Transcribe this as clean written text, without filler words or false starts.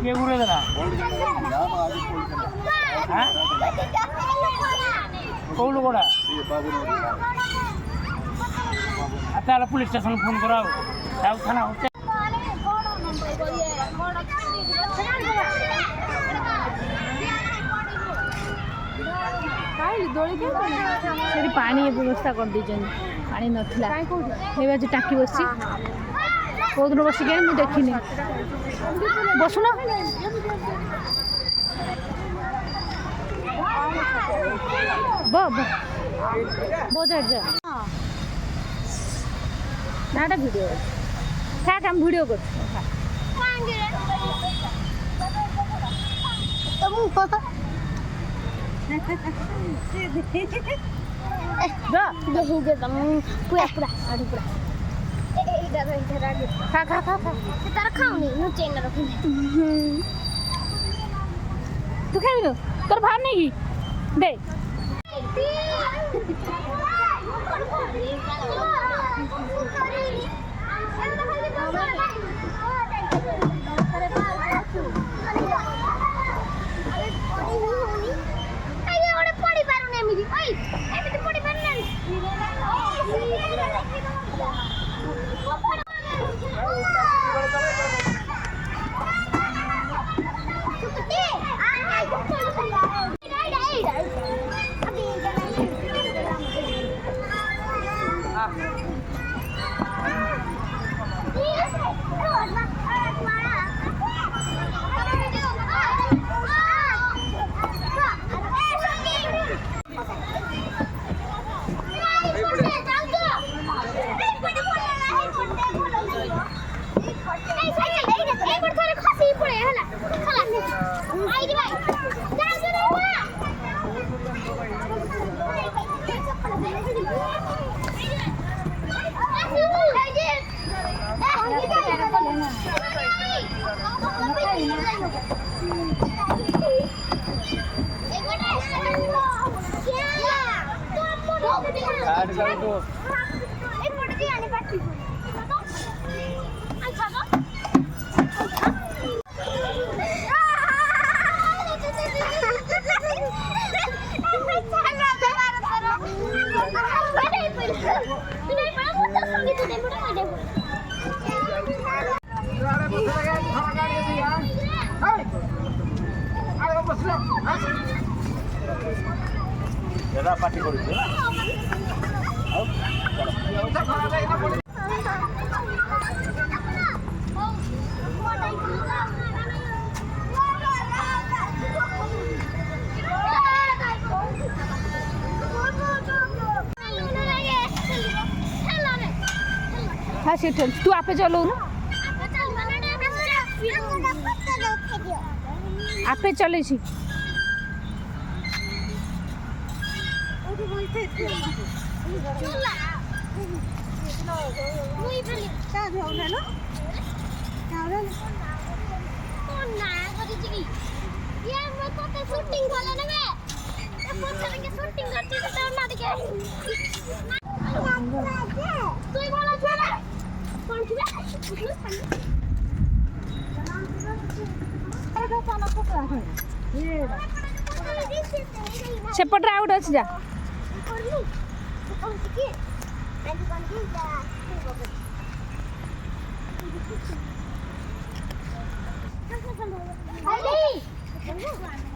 କିଏ ଘୁରେଇ ଦେଲା କୋଉ ଲୋକଟା ତାହେଲେ ପୁଲିସ ଷ୍ଟେସନ ଫୋନ କର ଆଉ ଥାନା ସେଠି ପାଣି ବ୍ୟବସ୍ଥା କରିଦେଇଛନ୍ତି ପାଣି ନଥିଲା ଏବେ ଆଜି ଟାଙ୍କି ବସିଛି କେଉଁଦିନ ବସିକି ମୁଁ ଦେଖିନି ବସୁନ ବହୁତ ନାଟା ଭିଡ଼ିଓ ଆମେ ଭିଡ଼ିଓ କରୁଛୁ ତାର ଖାଉନି ମୁଁ ଚେନ୍ ରଖିନି ତୁ ଖାଇବିନୁ ତୋର ଭାର ନେଇ କି ଦେ ପାର୍ଟି କରୁଛୁ ନା हाँ सीट तू आपे चलो ना आपे चले छी सेपटे आउट अच्छी जा Hey!